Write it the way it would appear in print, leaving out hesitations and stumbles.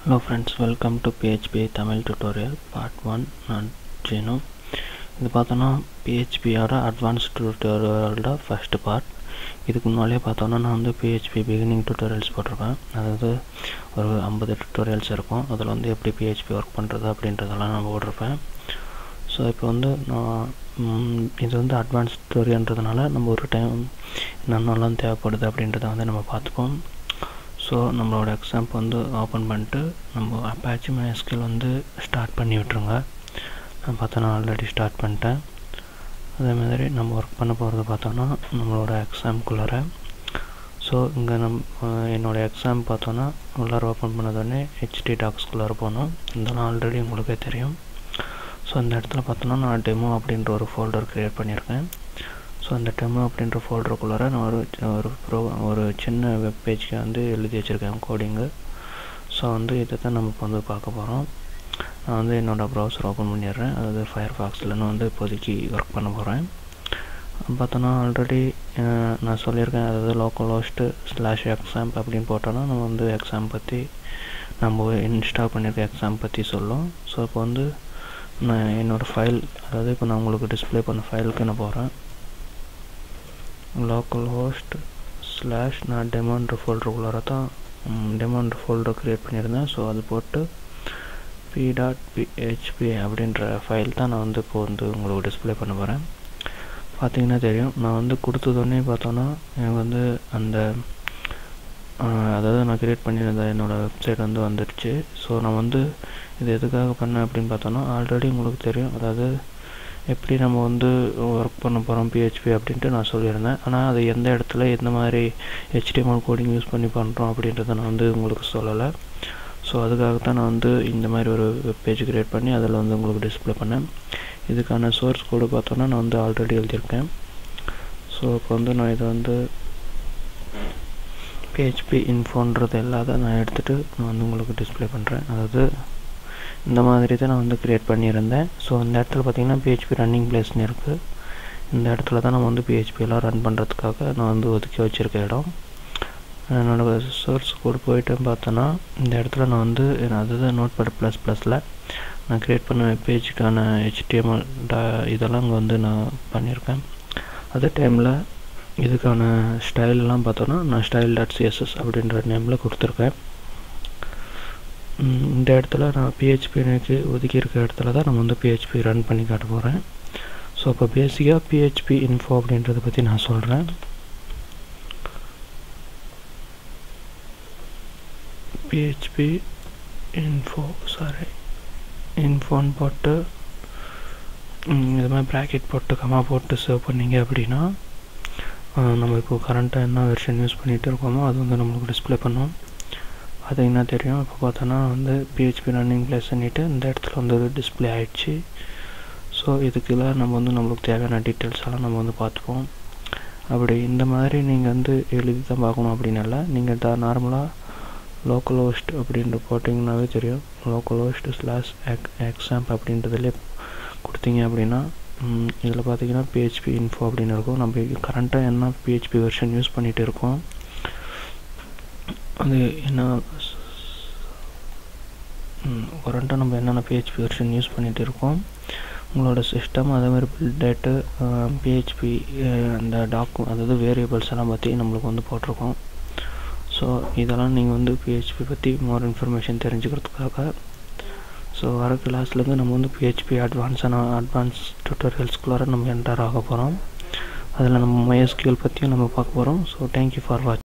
Hello friends, welcome to PHP Tamil tutorial part 1. நான் ஜீனு. இது பார்த்தோன்னா PHP அட்வான்ஸ்ட் டியூட்டோரியலோட ஃபர்ஸ்ட் பார்ட். இதுக்கு முன்னாலே பார்த்தோன்னா நான் வந்து PHP பிகினிங் டியூட்டோரியல்ஸ் போட்டிருப்பேன். அதாவது ஒரு 50 டியூட்டோரியல்ஸ் இருக்கும். அதில் வந்து எப்படி PHP ஒர்க் பண்ணுறது அப்படின்றதெல்லாம் நான் போட்டிருப்பேன். ஸோ இப்போ வந்து நான் இது வந்து அட்வான்ஸ்ட் டியூட்டோரியல்ன்றதுனால நம்ம ஒரு டைம் என்னென்னலாம் தேவைப்படுது அப்படின்றத வந்து நம்ம பார்த்துப்போம். ஸோ நம்மளோட எக்ஸாம்ப் வந்து ஓப்பன் பண்ணிட்டு நம்ம அப்பாச்சி MySQL வந்து ஸ்டார்ட் பண்ணி விட்டுருங்க. நான் பார்த்தோன்னா ஆல்ரெடி ஸ்டார்ட் பண்ணிட்டேன். அதே மாதிரி நம்ம ஒர்க் பண்ண போகிறது பார்த்தோன்னா நம்மளோட எக்ஸாம்குள்ளார. ஸோ இங்கே என்னோடய எக்ஸாம் பார்த்தோன்னா உள்ளார ஓப்பன் பண்ணதோடனே HTDocsக்குள்ளார போகணும். இதெல்லாம் ஆல்ரெடி உங்களுக்கே தெரியும். ஸோ இந்த இடத்துல பார்த்தோன்னா நான் டெமோ அப்படின்ற ஒரு ஃபோல்டர் க்ரியேட் பண்ணியிருக்கேன். ஸோ அந்த டெமோ அப்படின்ற ஃபோல்டருக்குள்ளார நான் ஒரு சின்ன வெப் பேஜ்க்கு வந்து எழுதி வச்சுருக்கேன் கோடிங்கு. ஸோ வந்து இதை தான் நம்ம இப்போ வந்து பார்க்க போகிறோம். நான் வந்து என்னோடய ப்ரௌசர் ஓப்பன் பண்ணிடுறேன். அதாவது ஃபயர்ஃபாக்ஸில் நான் வந்து இப்போதைக்கு ஒர்க் பண்ண போகிறேன். பார்த்தோன்னா ஆல்ரெடி நான் சொல்லியிருக்கேன், அதாவது லோக்கல் ஹோஸ்ட்டு /examp அப்படின்னு போட்டோன்னா நம்ம வந்து எக்ஸாம் பற்றி நம்ம இன்ஸ்டால் பண்ணியிருக்க எக்ஸாம் பற்றி சொல்லும். ஸோ இப்போ வந்து நான் என்னோடய ஃபைல், அதாவது இப்போ நான் உங்களுக்கு டிஸ்பிளே பண்ண ஃபைலுக்கு நான் போகிறேன். லோக்கல் ஹோஸ்ட் / நான் டெமோன்ற ஃபோல்டருக்குள்ளார தான் டெமோன்ற ஃபோல்டர் க்ரியேட் பண்ணியிருந்தேன். ஸோ அது போட்டு p.php அப்படின்ற ஃபைல் தான் நான் வந்து இப்போ வந்து உங்களுக்கு டிஸ்பிளே பண்ண போகிறேன். பார்த்தீங்கன்னா தெரியும், நான் வந்து கொடுத்ததோடனே பார்த்தோன்னா எனக்கு வந்து அந்த அதாவது நான் க்ரியேட் பண்ணியிருந்த என்னோடய வெப்சைட் வந்து வந்துடுச்சு. ஸோ நான் வந்து இது எதுக்காக பண்ணேன் அப்படின்னு பார்த்தோன்னா ஆல்ரெடி உங்களுக்கு தெரியும், அதாவது எப்படி நம்ம வந்து ஒர்க் பண்ண போகிறோம் PHP அப்படின்ட்டு நான் சொல்லியிருந்தேன். ஆனால் அது எந்த இடத்துல எந்த மாதிரி HTML கோடிங் யூஸ் பண்ணி பண்ணுறோம் அப்படின்றத நான் வந்து உங்களுக்கு சொல்லலை. ஸோ அதுக்காகத்தான் நான் வந்து இந்த மாதிரி ஒரு வெப் பேஜ் க்ரியேட் பண்ணி அதில் வந்து உங்களுக்கு டிஸ்பிளே பண்ணேன். இதுக்கான சோர்ஸ் கோடு பார்த்தோன்னா நான் வந்து ஆல்ரெடி எழுதியிருக்கேன். ஸோ இப்போ வந்து நான் இதை வந்து PHP இன்ஃபோன்றது இல்லாத நான் எடுத்துகிட்டு நான் வந்து உங்களுக்கு டிஸ்பிளே பண்ணுறேன். அதாவது இந்த மாதிரி தான் நான் வந்து க்ரியேட் பண்ணியிருந்தேன். ஸோ இந்த இடத்துல பார்த்திங்கன்னா PHP ரன்னிங் பிளேஸ்னு இருக்குது. இந்த இடத்துல தான் நம்ம வந்து PHPலாம் ரன் பண்ணுறதுக்காக நான் வந்து ஒதுக்கி வச்சுருக்க இடம். என்னோடய சோர்ஸ் கோடு போய்ட்டு பார்த்தோன்னா இந்த இடத்துல நான் வந்து அதுதான் Notepad++ல் நான் க்ரியேட் பண்ண பேஜுக்கான HTML இதெல்லாம் இங்கே வந்து நான் பண்ணியிருக்கேன். அதே டைமில் இதுக்கான ஸ்டைலெலாம் பார்த்தோன்னா நான் style.css அப்படின்ற நேமில் கொடுத்துருக்கேன். இந்த இடத்துல நான் PHP எனக்கு ஒதுக்கி இருக்க இடத்துல தான் நம்ம வந்து PHP ரன் பண்ணி காட்ட போகிறேன். ஸோ இப்போ பேசிக்காக PHP இன்ஃபோ அப்படின்றத பற்றி நான் சொல்கிறேன். PHP இன்ஃபோன்னு போட்டு இது மாதிரி ப்ராக்கெட் போட்டு கமா போட்டு சேவ் பண்ணிங்க அப்படின்னா நம்ம இப்போ கரண்ட்டாக என்ன வெர்ஷன் யூஸ் பண்ணிகிட்டு இருக்கோமோ அது வந்து நம்மளுக்கு டிஸ்பிளே பண்ணும். அது என்ன தெரியும், இப்போ பார்த்தோன்னா வந்து PHP ரன்னிங் பிளேஸ் பண்ணிவிட்டு இந்த இடத்துல வந்து டிஸ்பிளே ஆகிடுச்சு. ஸோ இதுக்கெல்லாம் நம்ம வந்து நம்மளுக்கு தேவையான டீட்டெயில்ஸ் எல்லாம் நம்ம வந்து பார்த்துப்போம். அப்படி இந்த மாதிரி நீங்கள் வந்து எழுதி தான் பார்க்கணும் அப்படின்னு இல்லை, நீங்கள் நார்மலாக லோக்கல் ஹோஸ்ட் அப்படின்ற போட்டிங்கன்னாவே தெரியும். லோக்கல் ஹோஸ்ட் /examp அப்படின்றதுலேயே கொடுத்தீங்க அப்படின்னா இதில் பார்த்தீங்கன்னா PHP இன்ஃபோ அப்படின்னு இருக்கும். நம்ம கரண்ட்டாக என்ன PHP வெர்ஷன் யூஸ் பண்ணிகிட்டு இருக்கோம், அது என்ன கரண்ட்டாக நம்ம என்னென்ன PHP வெர்ஷன் யூஸ் பண்ணிகிட்டு இருக்கோம், உங்களோட சிஸ்டம், அதேமாதிரி பில்ட் டேட்டு, PHP அந்த அதாவது வேரியபிள்ஸ் எல்லாம் பற்றி நம்மளுக்கு வந்து போட்டிருக்கோம். ஸோ இதெல்லாம் நீங்கள் வந்து PHP பற்றி மோர் இன்ஃபர்மேஷன் தெரிஞ்சுக்கிறதுக்காக ஸோ வர கிளாஸ்லேருந்து நம்ம வந்து PHP அட்வான்ஸ் டியூட்டோரியல்ஸ்குள்ளார நம்ம என்டர் ஆக போகிறோம். அதில் நம்ம MySQL பற்றியும் நம்ம பார்க்க போகிறோம். ஸோ தேங்க்யூ ஃபார் வாட்சிங்.